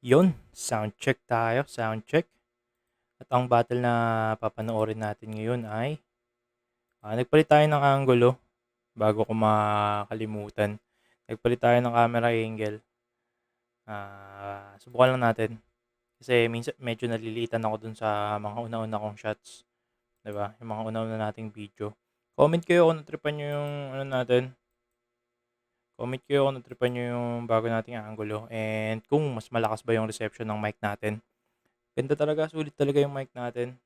Yun, sound check tayo, sound check. At ang battle na papanoorin natin ngayon ay nagpalit tayo ng angulo bago ko makalimutan. Nagpalit tayo ng camera angle. Subukan lang natin. Kasi minsan medyo nalilitan ako dun sa mga una-una kong shots. 'Di ba? Yung mga una-una nating video. Comment kayo kung natripan nyo yung ano natin. Comment kayo kung natripan nyo yung bago nating angulo. And kung mas malakas ba yung reception ng mic natin. Ganda talaga, sulit talaga yung mic natin.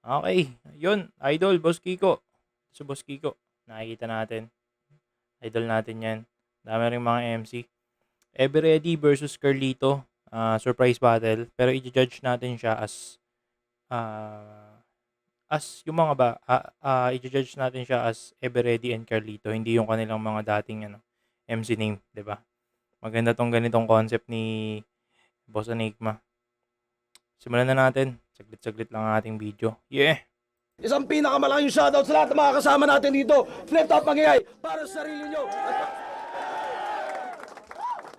Okay, yun, idol, Boss Kiko. Si Boss Kiko, nakikita natin. Idol natin yan. Dami rin mga MC. Everready versus Carlito. Surprise battle. Pero i-judge natin siya yung mga i-judge natin siya as Everready and Carlito. Hindi yung kanilang mga dating MC name, 'di ba? Maganda tong ganitong concept ni Boss Enigma. Simulan na natin. Saglit-saglit lang ang ating video. Yeah! Isang pinakamalaking shoutout sa lahat ng mga kasama natin dito. Flip Top Mangyayay para sa sarili nyo.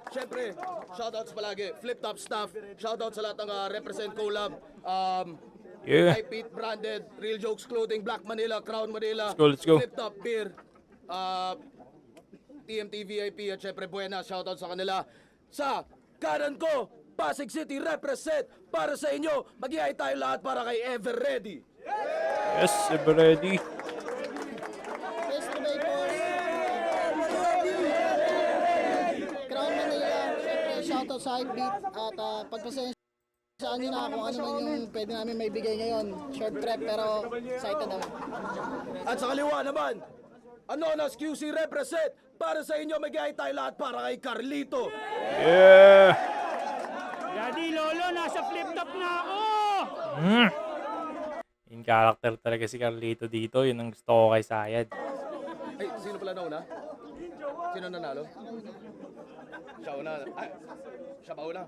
At syempre, shoutouts palagi. Flip Top staff. Shoutout sa lahat ng Represent Collab. Yeah. High Pete Branded, Real Jokes Clothing, Black Manila, Crown Manila. Let's go. Flip Top Beer. TMT VIP at syempre Buena. Shoutout sa kanila. Sa kanan ko, Pasig City represent para sa inyo. Mag-iay tayo lahat para kay Ever Ready. Yes, Everready. Mr. Vapors, Crown Manila, syempre shoutout sa Hypebeat at pagpasensyahan nyo na kung ano man yung pwede namin maibigay ngayon. Short trip pero excited naman. At sa kaliwa naman, Anonas QC represent para sa inyo. Mag-iay tayo lahat para kay Carlito. Yeah! Daddy Lolo, nasa flip top na ako! In character talaga si Carlito dito. Yun ang gusto ko kay Sayad. Ay, sino pala nauna? Sino nanalo? Siya una. Ay, siya ba una?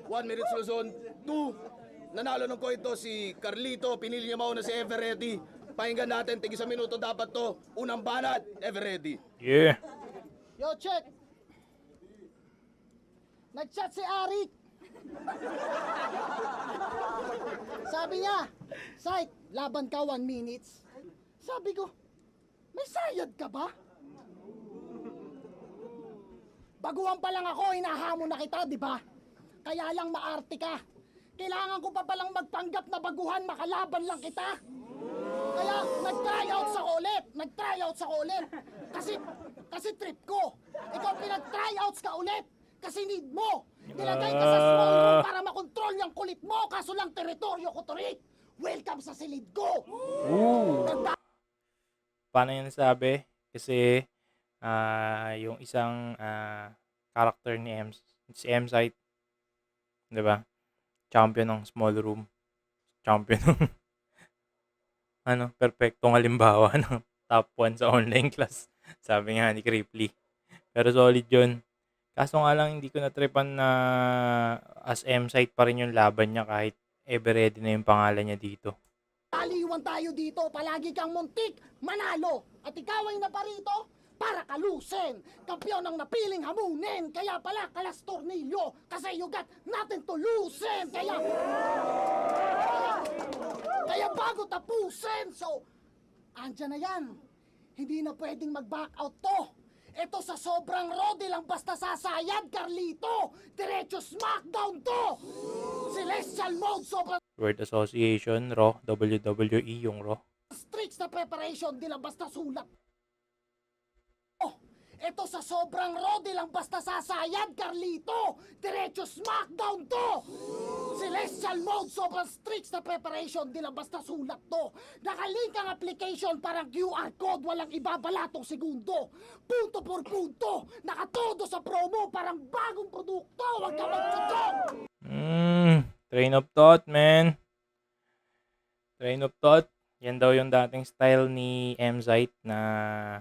1 minute Luzon. 2. Nanalo ng koito si Carlito. Pinili niya mauna si Everready. Pakinggan natin, tig isang minuto dapat to. Unang banat, Everready. Yeah! Yo, check! Nag-chat si Arik! Sabi niya, Sight, laban ka 1 minutes. Sabi ko, may sayad ka ba? Baguhan pa lang ako, hinahamon na kita, di ba? Kaya lang maarte ka. Kailangan ko pa palang magpanggap na baguhan, makalaban lang kita. Kaya nag-tryout sa ulit. Kasi trip ko. Ikaw pinag-tryouts ka ulit. Kasi need mo. Nilagay ka sa small room para makontrol yung kulit mo. Kaso lang teritoryo ko to rin. Welcome sa silid ko. Paano yun nasabi? Kasi yung isang character ni si M-Site, di ba? Champion ng small room. Champion ng perfectong halimbawa ng top 1 sa online class. Sabi nga ni Cripply. Pero solid yun. Kaso nga lang hindi ko natripan na as M-Site pa rin yung laban niya kahit Everready na yung pangalan niya dito. Taliwan tayo dito. Palagi kang muntik manalo. At ikaw ay naparito para kalusin. Kampiyon ang napiling hamunin. Kaya pala kalas tornilyo. Kasi you got nothing to loosen. Kaya bago tapusin. So, andyan na yan. Hindi na pwedeng mag-back out to. Ito sa sobrang rodi lang basta sasayad, Carlito. Diretso smackdown to. Celestial mode sobrang Word Association, Raw, WWE yung Raw. strict na preparation, di lang basta sulat. Ito sa sobrang rodi lang basta sasayad, Carlito. Diretso smackdown to. Celestial mode, sobrang strict na preparation, di lang basta sulat to. Nakalink ang application, parang QR code, walang ibabalatong segundo. Punto por punto, nakatodo sa promo, parang bagong produkto, wag ka magtutog. Train of thought, man. Train of thought. Yan daw yung dating style ni M-Site na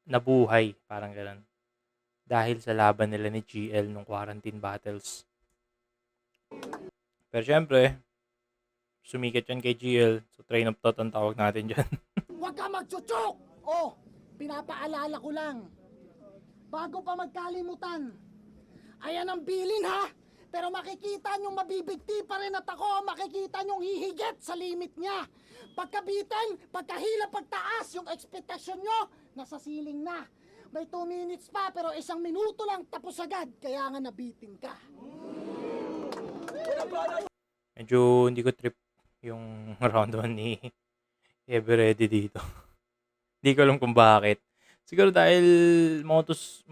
nabuhay, parang ganun. Dahil sa laban nila ni GL nung quarantine battles. Pero syempre, sumikat yan kay GL. So train of thought ang tawag natin dyan. Huwag ka magchuchok! Oh, pinapaalala ko lang. Bago pa magkalimutan. Ayan ang bilin ha. Pero makikita nyong mabibigti pa rin at ako, makikita nyong hihigit sa limit niya. Pagkabitin, pagkahila, pagtaas, yung expectation nyo, nasa ceiling na. May 2 minutes pa, pero 1 minuto lang tapos agad, kaya nga nabitin ka. Medyo hindi ko trip yung round 1 ni Everready dito. Hindi ko alam kung bakit. Siguro dahil motos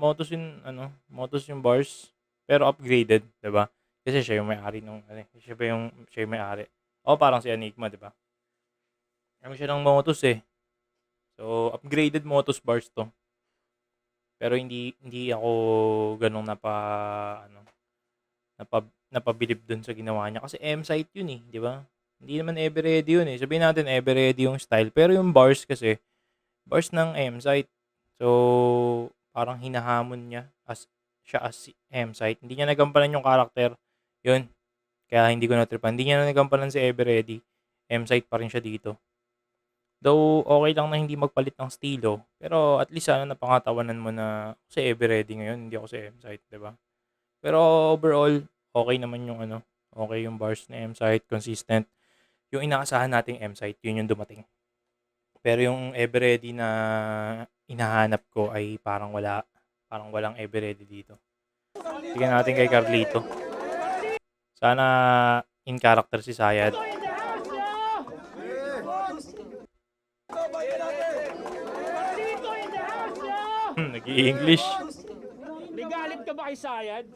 yung bars, pero upgraded, 'di ba? Kasi siya yung may-ari nung siya yung may-ari. O parang si Enigma, 'di ba? Ano siya ng motos eh. So, upgraded motos bars 'to. Pero hindi ako ganong napabilib dun sa ginawa niya kasi M-site yun eh, 'di ba? Hindi naman Everready yun eh. Sabihin natin Everready yung style, pero yung bars kasi bars ng M-site. So, parang hinahamon niya as M-site. Hindi niya nagampanan yung karakter. Yun. Kaya hindi ko natripan. Hindi niya nagampanan si Everready. M-site pa rin siya dito. Though, okay lang na hindi magpalit ng estilo. Pero at least sana napangatawanan mo na si Everready ngayon. Hindi ako si M-site, diba? Pero overall, okay naman yung okay yung bars na M-site. Consistent. Yung inaasahan nating M-site, yun yung dumating. Pero yung Everready na hinahanap ko ay parang walang Everready dito. Tingnan natin kay Carlito. Sana in character si Sayad. Nag-i-English. May galit ka ba kay Sayad?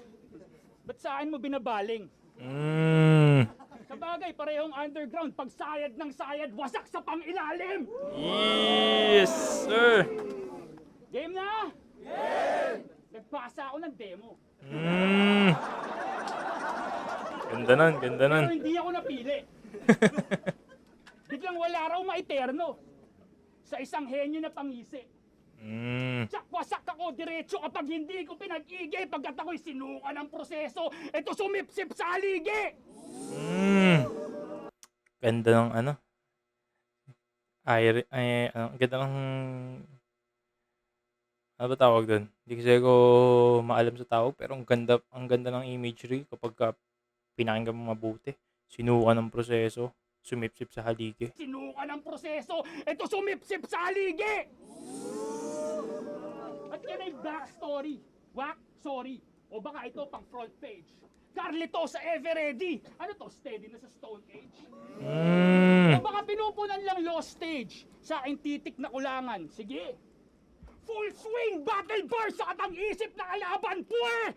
Ba't saan mo binabaling? Sabagay, parehong underground. Pag sayad ng sayad, wasak sa pang-ilalim! Yes, sir. Game na? Game! Nagpasa ako ng demo. Ganda nun. Pero hindi ako napili. Biglang wala raw maiterno. Sa isang henyo na pangisi. Tsak, wasak ako diretso kapag hindi ko pinag-igay pagkat ako'y sinuka ng proseso. Ito sumipsip sa aligi! Ganda ng ganda ng ano ba tawag doon? Hindi kasi ako maalam sa tawag pero ang ganda ng imagery kapag pinakinggan mo mabuti. Sinuka ng proseso, sumipsip sa haligi. Sinuka ng proseso, ito sumipsip sa haligi! At yan ay backstory, sorry, o baka ito pang front page. Carlito sa Everready. Ano to, steady na sa Stone Age? O baka pinupunan lang lost stage sa aking titik na kulangan. Sige. Full swing battle bar sa katang isip na kalaban, puwe!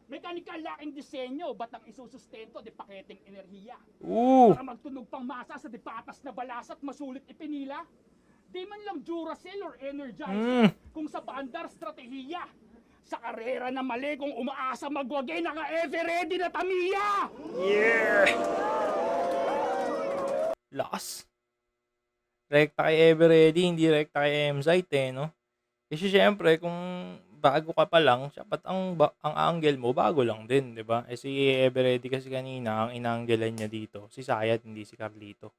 Mechanical laking disenyo, ba't ang isusustento di paketeng enerhiya? Para magtunog pang masa sa di patas na balas at masulit ipinila? Di man lang Duracell or Energizer kung sa paandar strategiya. Sa karera na mali kung umaasa magwagi naka-Everready na Tamiya! Yeah! Lakas. Rekta kay Everready, hindi rekta kay M-site no? Kasi syempre, kung bago ka pa lang, dapat ang angle mo, bago lang din, di ba? Si Everready kasi kanina, ang inanggelan niya dito, si Sayad, hindi si Carlito.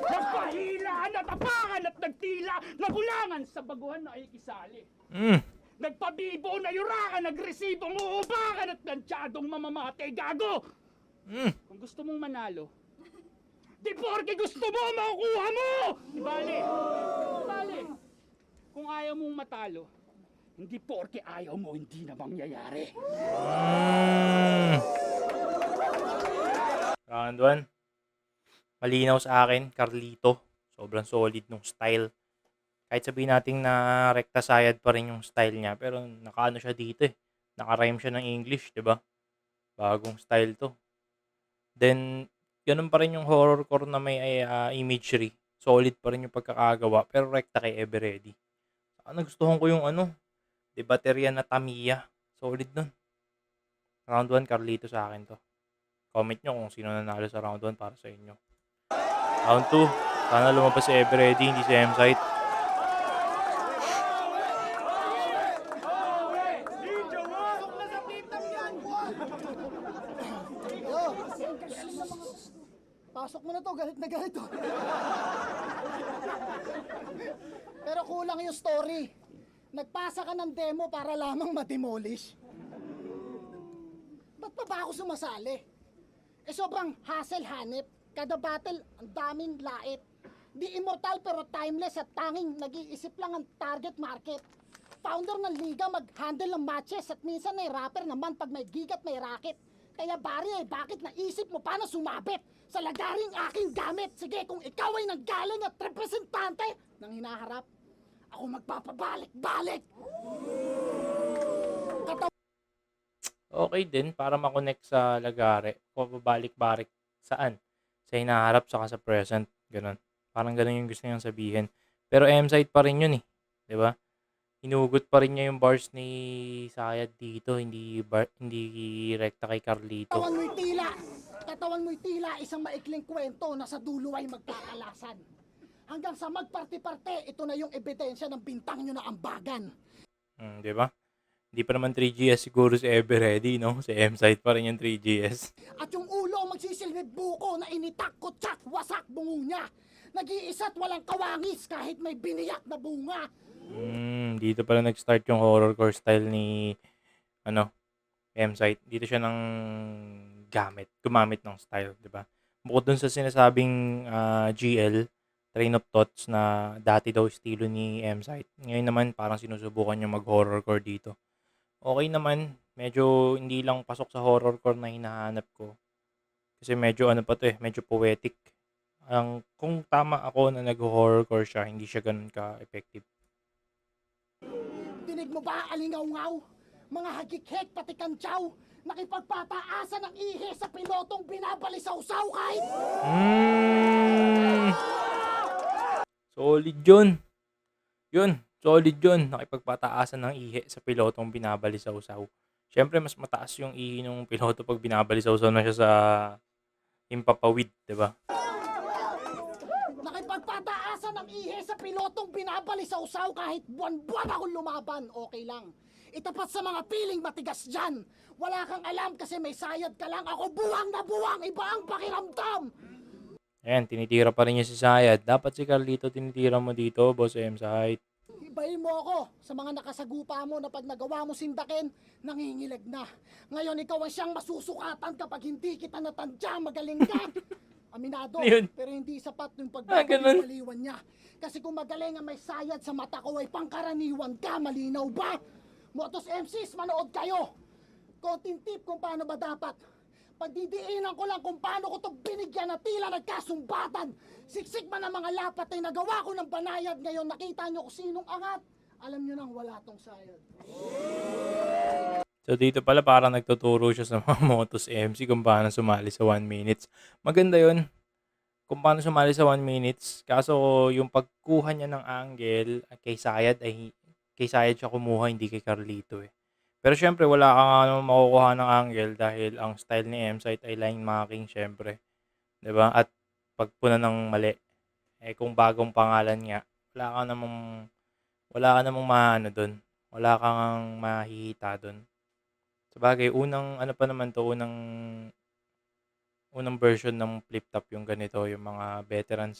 Nagpahila, natapangan at nagtila, nagulangan sa baguhan na ay kisali. Nagpabibo, nayurakan, nagresibong uubakan at nantsyadong mamamate, gago! Kung gusto mong manalo, di porke gusto mo, makukuha mo! Di bale. Kung ayaw mong matalo, hindi porke ayaw mo, hindi na mangyayari. Round 1. Malinaw sa akin, Carlito. Sobrang solid nung style. Kahit sabihin natin na rekta Sayad pa rin yung style niya, pero nakaano siya dito eh. Naka-rhyme siya ng English, 'di ba? Bagong style 'to. Then ganun pa rin yung horrorcore na may imagery. Solid pa rin yung pagkakagawa, pero rekta kay Everready. Nagustuhan ko yung de baterya na Tamiya. Solid nun. Round 1, Carlito sa akin to. Comment nyo kung sino nanalo sa round 1 para sa inyo. Round 2, sana lumabas si Everready, hindi si M-site. Pasok mo na to, galit na galit to. Pero kulang yung story. Nagpasa ka ng demo para lamang ma-demolish. Ba't pa ba ako sumasali? Sobrang hassle-hanip. Kada battle, ang daming lait. Di immortal pero timeless at tanging nag-iisip lang ang target market. Founder ng liga mag-handle ng matches at minsan ay rapper naman pag may gig at may racket. Kaya Barry, bakit naisip mo pa na sumabit sa lagaring aking gamit? Sige, kung ikaw ay nanggaling at representante ng hinaharap, ako magpapabalik-balik. Okay din para makonect sa lagare. Pabalik-balik saan? Sa hinaharap saka sa present. Ganun. Parang ganun yung gusto niyang sabihin. Pero M-side pa rin yun eh. 'Di ba? Hinugot pa rin niya yung bars ni Sayad dito. Hindi rekta kay Carlito. Katawan mo'y tila isang maikling kwento na sa dulo ay magkakalasan. Hanggang sa magparte-parte, ito na yung ebidensya ng bintang nyo na ambagan. 'Di ba? Hindi pa naman 3GS siguro si Everready, no? Si M-side pa rin yung 3GS. At yung ulo magsisilbid buko na initak ko tsak wasak bungo niya. Nag-iisa't walang kawangis kahit may biniyak na bunga. Dito pala nag-start yung horrorcore style ni M-side. Dito siya gumamit ng style, 'di ba? Bukod dun sa sinasabing GL, train of thoughts na dati daw estilo ni M-side. Ngayon naman parang sinusubukan yung mag-horrorcore dito. Okay naman, medyo hindi lang pasok sa horrorcore na hinahanap ko. Kasi medyo medyo poetic. Kung tama ako na nag-horrorcore siya, hindi siya ganun ka-effective. Dinig mo ba alingaw-ngaw? Mga hagik-hek pati kantsaw. Nakipagpataasan ng ihe sa pilotong binabalisaw-saw kahit... Solid yun. Solid yun. Nakipagpataasan ng ihe sa pilotong binabalisaw-saw. Siyempre, mas mataas yung ihi ng piloto pag binabalisaw-saw na siya sa himpapawid, di ba? Nakipagpataasan ng ihe sa pilotong binabalisaw-saw kahit buwan-buwan akong lumaban, okay lang. Itapat sa mga piling matigas dyan. Wala kang alam kasi may sayad ka lang. Ako buwang na buwang, iba ang pakiramdam. Ayan, tinitira pa rin niya si Sayad. Dapat si Carlito tinitira mo dito, Boss M-side. Ibahin mo ako sa mga nakasagupa mo na pag nagawa mo sindakin, nangingilag na. Ngayon ikaw ang siyang masusukatan kapag hindi kita natandya, magaling ka. Aminado, Ayun. pero hindi sapat yung Ganun. pagbabaliwan niya. Kasi kung magaling ang may sayad sa mata ko ay pangkaraniwan ka, malinaw ba? Motos MCs, manood kayo. Konting tip kung paano ba dapat. Pagdidiinan ko lang kung paano ko to binigyan na tila nagkasumbatan. Siksik man ang mga lapat ay nagawa ko ng banayad. Ngayon nakita nyo kung sinong angat. Alam nyo nang wala tong sayad. So dito pala parang nagtuturo siya sa mga Motos MC kung paano sumali sa 1 minutes. Maganda yun. Kung paano sumali sa 1 minutes. Kaso yung pagkuha niya ng angle kay Sayad siya kumuha, hindi kay Carlito eh. Pero syempre wala kang makukuha ng angle dahil ang style ni M-side ay line marking syempre. 'Di ba? At pagpuna ng mali. Kung bagong pangalan nga, wala ka namang maano doon. Wala kang mahihita doon. Sabagay, unang version ng flip top yung ganito, yung mga veterans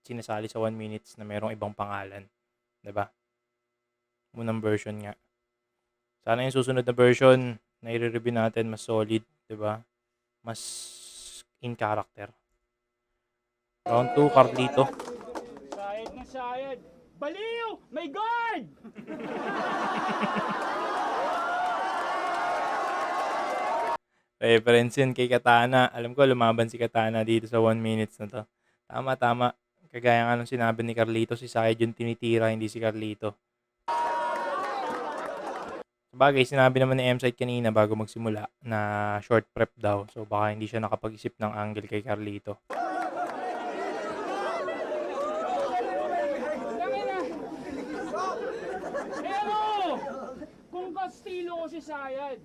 sinasali sa 1 minutes na merong ibang pangalan. 'Di ba? Unang version nga. Sana yung susunod na version na i-review natin mas solid, 'di ba? Mas in character. Round 2, Carlito. Sayad na sayad. Baliw! May guard! Reference yun kay Katana. Alam ko lumaban si Katana dito sa 1 minutes na to. Tama. Kagaya nga nung sinabi ni Carlito, si Sayad yung tinitira, hindi si Carlito. Sabagay, sinabi naman ni M-side kanina bago magsimula na short prep daw. So baka hindi siya nakapag-isip ng angle kay Carlito. Pero, kung kastilo ko si Sayad,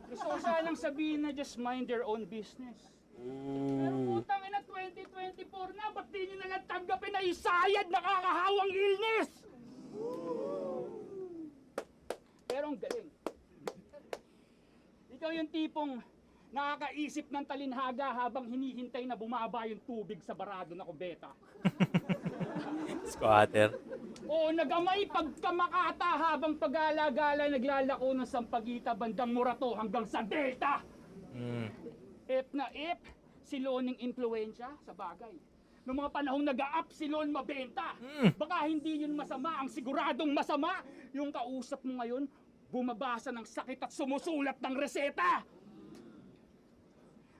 gusto ko sanang sabihin na just mind their own business. Pero putang ina 2024 na, ba't di nyo nalang tanggapin na isayad nakakahawang illness? Pero ang galing. Ikaw yung tipong nakakaisip ng talinhaga habang hinihintay na bumaba yung tubig sa barado na kubeta. Squatter. O nagamay pagkamakata habang pag-alagala naglalako ng Sampaguita bandang Morato hanggang sa Delta. If na if, siloning impluensya sa bagay. Noong mga panahong nag-a-up silon mabenta. Baka hindi yun masama, ang siguradong masama, yung kausap mo ngayon, bumabasa ng sakit at sumusulat ng reseta.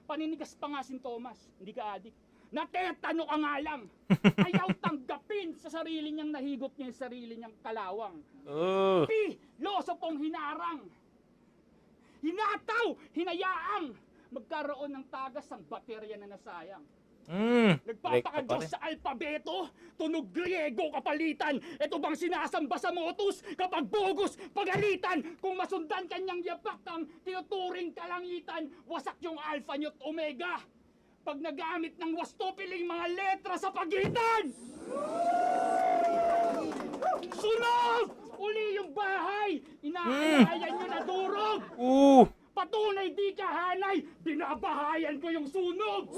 Paninigas pa nga si Thomas, hindi ka adik. Natetano ka nga lang. Ayaw tanggapin sa sarili niyang nahigop niya yung sarili niyang kalawang. Oh. Loso pong hinarang. Hinataw, hinayaang. Magkaroon ng tagas ang baterya na nasayang. Nagpapakadiyos sa alpabeto, tunog Griego kapalitan. Ito bang sinasamba sa motus kapag bugos pagalitan? Kung masundan kanyang yapak ang tinuturing kalangitan, wasak yung alpha nyo't omega. Pag nagamit ng wastupiling mga letra sa pagitan. Sunog! Uli yung bahay! Inaalayan nyo na durog! Patunay di kahanay, binabahayan ko yung sunog!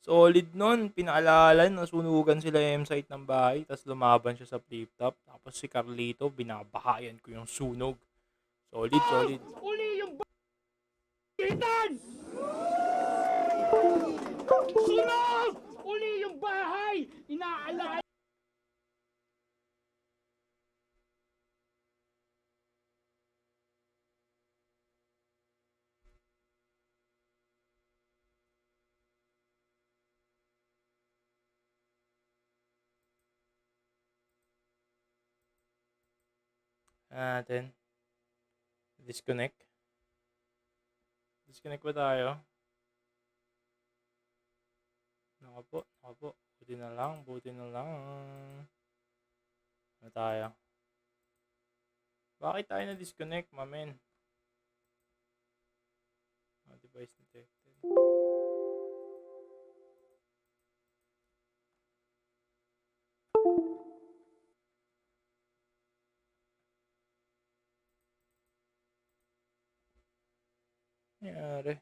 Solid nun. Pinaalala, nasunugan sila yung site ng bahay, tapos lumaban siya sa flip top. Tapos si Carlito, binabahayan ko yung sunog. Solid, solid. Uli yung bahay! Sunog! Uli yung bahay! Inaalayan. Natin. Disconnect. Disconnect ba tayo? Naka po. Buti na lang. Ano tayo? Bakit tayo na-disconnect, mamen? Device detected. Nangyari.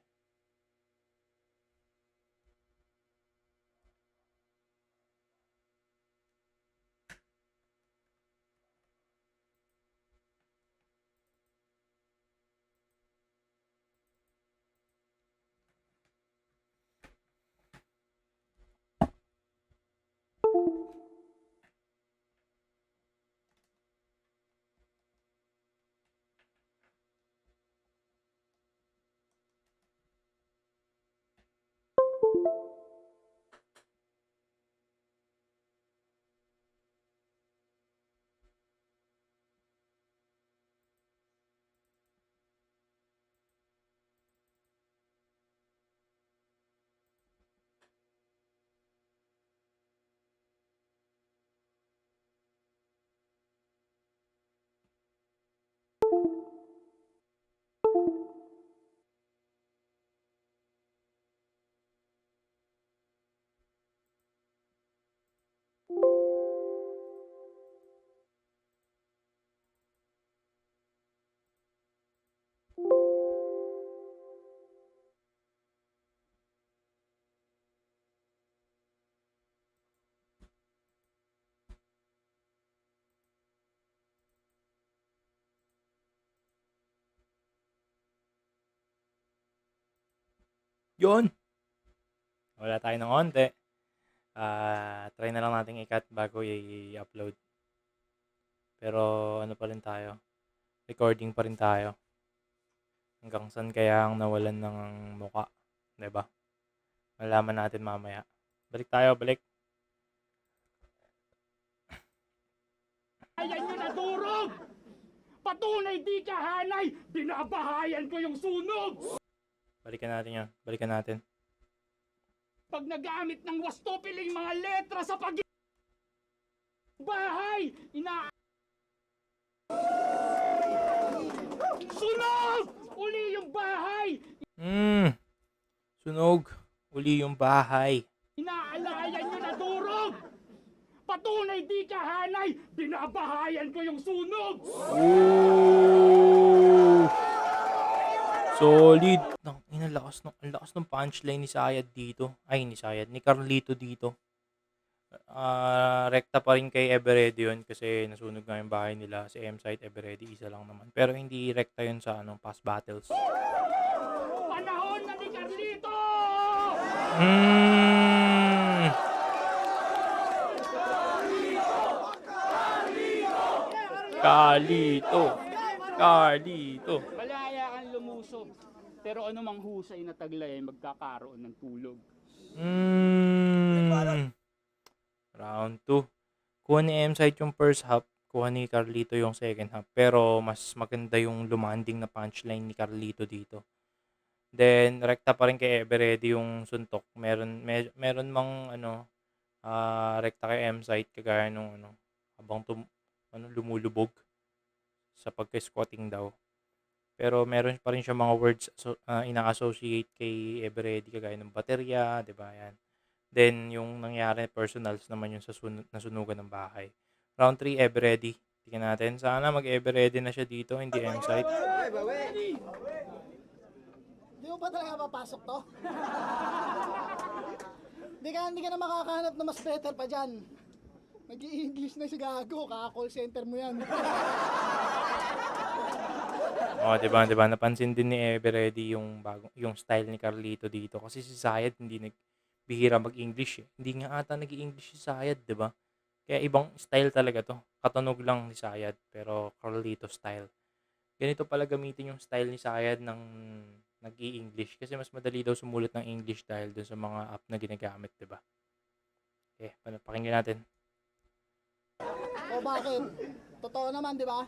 Yun. Wala tayo ng konti. Try na lang natin i-cut bago i-upload. Pero ano pa rin tayo? Recording pa rin tayo. Hanggang saan kaya ang nawalan ng muka? 'Di ba? Malaman natin mamaya. Balik tayo, balik. Ayan nyo na durog! Patunay di kahanay, binabahayan ko yung sunog! Balikan natin yan. Balikan natin. Pag nagamit ng wastupiling mga letra sa bahay, Sunog! Uli yung bahay! Sunog. Uli yung bahay. Inaalayan nyo na durog! Patunay di kahanay, binabahayan ko yung sunog! Solid. Ang lakas ng punchline ni Sayad dito. Ay, ni Sayad. Ni Carlito dito. Rekta pa rin kay Eveready yun kasi nasunog nga yung bahay nila. Si M-Site, Eveready, isa lang naman. Pero hindi rekta yun sa past battles. Panahon na ni Carlito! Hmm. Carlito. Carlito. Malaya kang lumusog. Pero anumang husay na taglay ay magkakaroon ng tulog. Round 2. Kuha ni M-Site yung first half. Kuha ni Carlito yung second half. Pero mas maganda yung lumanding na punchline ni Carlito dito. Then, rekta pa rin kay Eveready yung suntok. Meron mang rekta kay M-Site kagaya nung habang lumulubog sa pagka-squatting daw. Pero meron pa rin siya mga words ina-associate kay Eveready kagaya ng baterya, 'di ba? Yan. Then yung nangyari personals naman yung sa nasunugan ng bahay. Round 3 Eveready. Tingnan natin. Sana mag-Eveready na siya dito, hindi M-Site. Di mo pa talaga papasok to? Hindi ka na makakahanap na mas better pa dyan. Nag-i-English na si Gago, kaka-call center mo yan. Oh, 'di ba? Napansin din ni Eveready yung style ni Carlito dito kasi si Sayad hindi bihira mag-English eh. Hindi nga ata nag-i-English si Sayad, 'di ba? Kaya ibang style talaga 'to. Katunog lang ni Sayad pero Carlito style. Ganito pala gamitin yung style ni Sayad ng nag-i-English kasi mas madali daw sumulat ng English dahil dun sa mga app na ginagamit, 'di ba? Okay, pakinggan natin. O bakit? Totoo naman, di ba?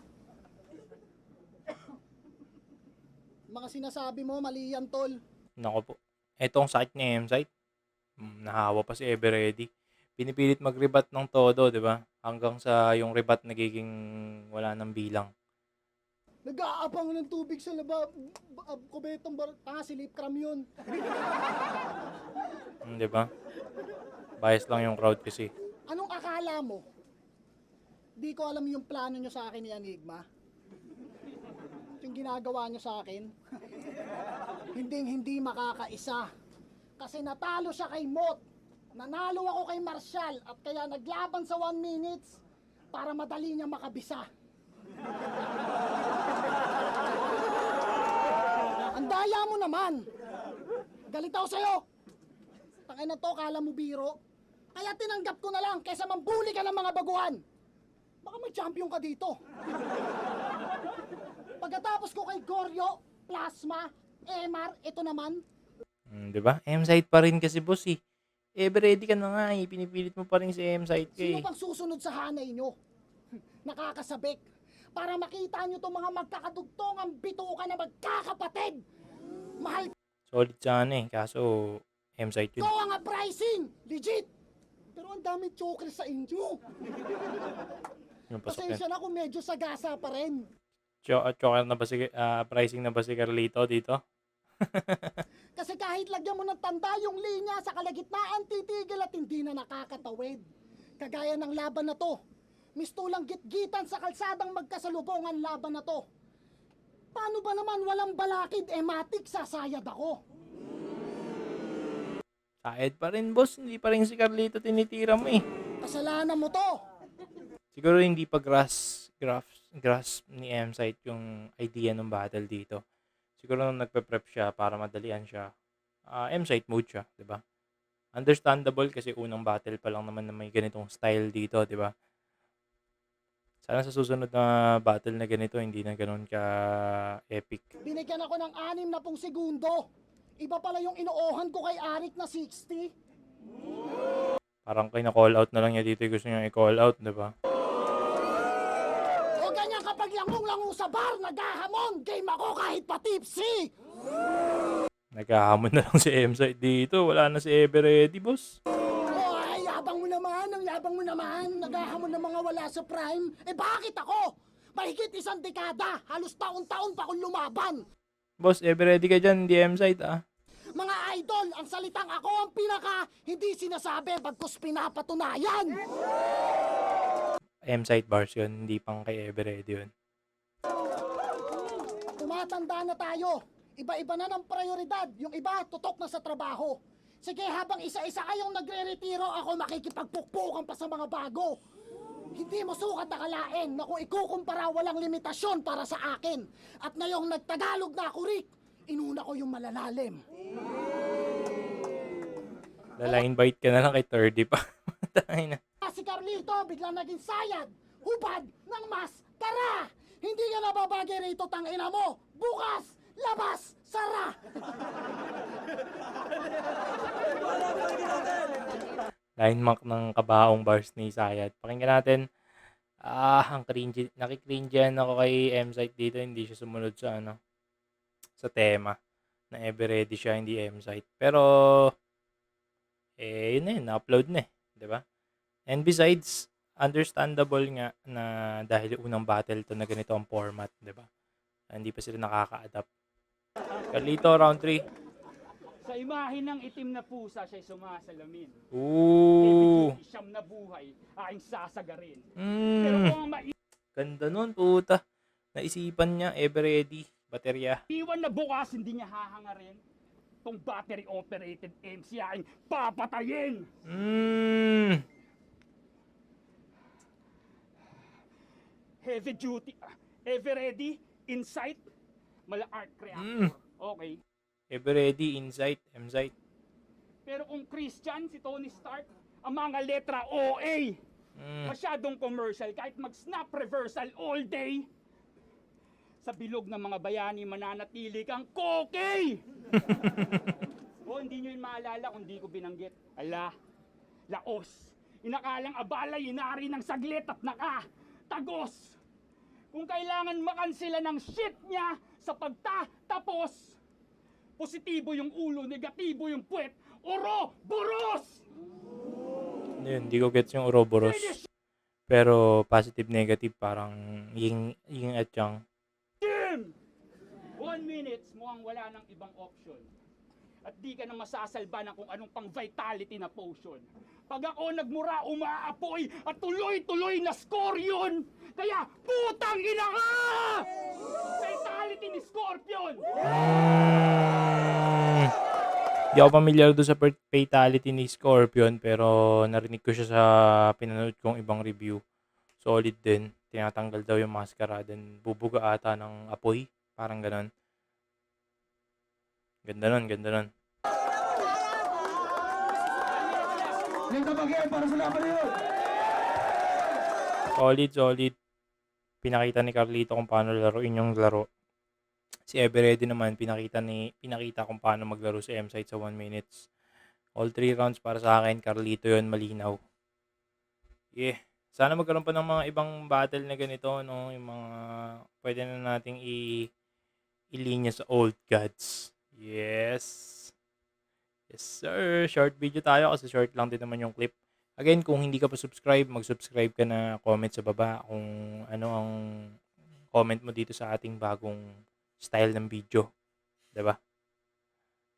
Mga sinasabi mo, mali yan, tol. Nako po. Etong sakit ni M-Site. Nahawa pa si Eveready. Pinipilit mag-rebat ng todo, 'di ba? Hanggang sa yung rebat nagiging wala nang bilang. Nag-aabang ng tubig sa laba. Kubetong si lip cram yun. 'Di ba? Bias lang yung crowd kasi. Anong akala mo? Di ko alam yung plano nyo sa akin ni Enigma. Yung ginagawa nyo sa akin. Hindi makakaisa. Kasi natalo siya kay Mot. Nanalo ako kay Marshall at kaya naglaban sa 1 minutes para madali niya makabisa. Ang daya mo naman. Galit ako sa'yo. Tangin na to, kala mo biro. Kaya tinanggap ko na lang kaysa mambuli ka ng mga baguhan. Baka mag-champion ka dito. Pagkatapos ko kay Goryo, Plasma, MR, ito naman. 'Di ba? M-Site pa rin kasi boss eh. Eveready ka na nga eh. Pinipilit mo pa rin si M-Site ka Sino eh. pang susunod sa hanay nyo? Nakakasabik. Para makita nyo itong mga magkakadugtong ang bituka na magkakapatid. Mahal Solid sana eh. Kaso M-Site ko yun. ang pricing. Legit. Pero ang dami choker sa inyo. Yung pasok Pasensya na kung medyo sagasa pa rin. Choker na ba pricing na ba si Carlito dito? Kasi kahit lagyan mo ng tanda yung linya sa kalagitnaan, titigil at hindi na nakakatawid. Kagaya ng laban na to. Mistulang gitgitan sa kalsadang magkasalubong ang laban na to. Paano ba naman walang balakid, matik sasayad ako? Sayad pa rin boss. Hindi pa rin si Carlito tinitira mo eh. Kasalanan mo to. Siguro hindi pa grasp ni M-Site yung idea ng battle dito. Siguro nung nagpe-prep siya para madalian siya, M-Site mode siya, 'di ba? Understandable kasi unang battle pa lang naman na may ganitong style dito, 'di ba? Sana sa susunod na battle na ganito hindi na ganoon ka epic. Binigyan ako ng 60 segundo. Iba pala yung inoohan ko kay Arik na 60. Parang kina-call out na lang niya dito, gusto niya i-call out, 'di ba? O ganyan kapag langong-lango sa bar, naghahamon, game ako kahit pa tipsy. Naghahamon na lang si M-Site dito, wala na si Eveready, boss. Oh, ay, yabang mo naman, ang yabang mo naman. Naghahamon ng mga wala sa prime. Eh bakit ako? Mahigit 1 dekada, halos taon-taon pa akong lumaban. Boss, Eveready ka dyan, hindi M-Site Mga idol, ang salitang ako ang pinaka, hindi sinasabi, bagkus pinapatunayan. M-Site bars yun, hindi pang kay Eveready yun. Tumatanda na tayo. Iba-iba na ng prioridad. Yung iba, tutok na sa trabaho. Sige, habang isa-isa kayong nagre-retiro, ako makikipagpukpukan pa sa mga bago. Hindi mo sukat akalain na kung ikukumpara walang limitasyon para sa akin. At ngayong nagtagalog na ako, Rick, inuna ko yung malalalim. Lala-invite ka na lang kay 30 pa. Tangina. Si Carlito biglang naging sayad, hubad ng maskara. Hindi ka nababagay rito, tangina mo. Bukas, labas, sara. Line mark ng kabaong bars ni Sayad. Pakinggan natin. Ang cringy. Nakikringean ako kay M-Site dito. Hindi siya sumunod sa sa tema. Na ever ready siya, hindi M-Site. Pero, yun na yun. Na-upload na eh. Diba? And besides, understandable nga na dahil unang battle to na ganito ang format. Diba? Hindi pa sila nakaka-adapt. Carlito, round 3. Sa imahe ng itim na pusa siya'y sumasalamin. Ooh. Ibig siyam na buhay, aking sasagarin. Pero kung ang Ganda nun, puta. Naisipan niya, ever ready. Baterya. maiwan na bukas, hindi niya hahangarin. Tong battery-operated MC aking papatayin. Heavy duty, ever ready, insight, mala art reactor. Okay. Ever ready, insight, M-Site. Pero kung Christian, si Tony Stark, ang mga letra OA, masyadong commercial, kahit mag-snap reversal all day, sa bilog ng mga bayani mananatili kang kokey! O hindi nyo yun maalala kung di ko binanggit. Ala, laos. Inakalang abala, inari ng saglit at tagos. Kung kailangan makansila ng shit niya sa pagtatapos, positibo yung ulo, negatibo yung puwet, Ouroboros! Ano yun, hindi ko gets yung Ouroboros. Pero positive, negative, parang ying at yang. Jim! 1 minute, mukhang wala ng ibang option. At di ka na masasalba ng kung anong pang vitality na potion. Pag ako nagmura, umaapoy at tuloy-tuloy na score yun! Kaya, putang ina ka! Vitality ni Scorpion! Hindi ako familiar doon sa fatality ni Scorpion, pero narinig ko siya sa pinanood kong ibang review. Solid din. Tinatanggal daw yung maskara, then bubuga ata ng apoy. Parang ganon. Ganda nun, ganda nun. Solid, solid. Pinakita ni Carlito kung paano laruin yung laro. Si Everready naman, pinakita kung paano maglaro si M-Site sa 1 minutes. All 3 rounds para sa akin, Carlito yon, malinaw. Yeah. Sana magkaroon pa ng mga ibang battle na ganito, no? Yung mga pwede na nating ilinya sa Old Gods. Yes. Yes, sir. Short video tayo kasi short lang din naman yung clip. Again, kung hindi ka pa subscribe, mag-subscribe ka na, comment sa baba kung ano ang comment mo dito sa ating bagong style ng video. Diba?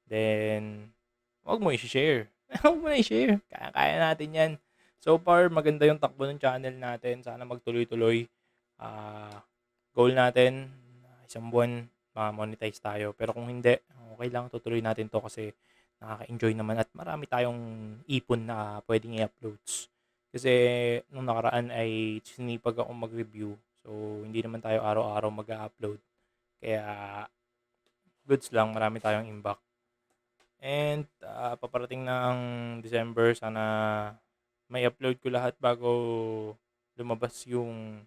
Then, huwag mo i-share. Huwag mo na i-share. Kaya natin yan. So far, maganda yung takbo ng channel natin. Sana magtuloy-tuloy. Goal natin, isang buwan, ma-monetize tayo. Pero kung hindi, okay lang, tutuloy natin to kasi nakaka-enjoy naman at marami tayong ipon na pwedeng i-uploads. Kasi nung nakaraan ay sinipag akong mag-review. So, hindi naman tayo araw-araw mag-upload. Kaya, goods lang, marami tayong imbak. And, paparating na ang December, sana may upload ko lahat bago lumabas yung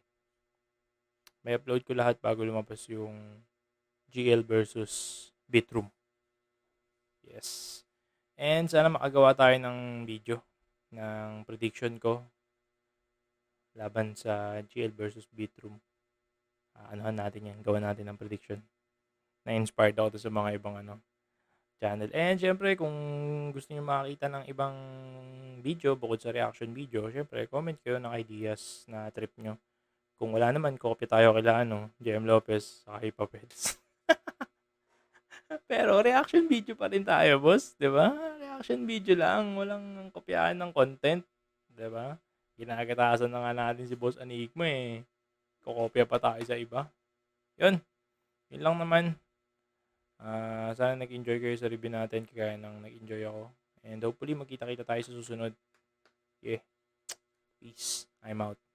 GL versus Bitroom. Yes. And sana makagawa tayo ng video ng prediction ko laban sa GL versus Bitroom. Anuhan natin yan. Gawa natin ng prediction. Na-inspired ako sa mga ibang channel. And syempre, kung gusto niyo makakita ng ibang video bukod sa reaction video, syempre, comment kayo ng ideas na trip nyo. Kung wala naman, kopya tayo kila JM Lopez sa Hypapeds. Pero reaction video pa rin tayo, boss. 'Di ba? Reaction video lang. Walang kopyahan ng content. 'Di ba? Ginagatasan na nga natin si Boss Enigma eh. Kokopya pa tayo sa iba. Yun. Yun lang naman. Sana nag-enjoy kayo sa review natin kagaya ng nag-enjoy ako. And hopefully, magkita-kita tayo sa susunod. Yeah. Peace. I'm out.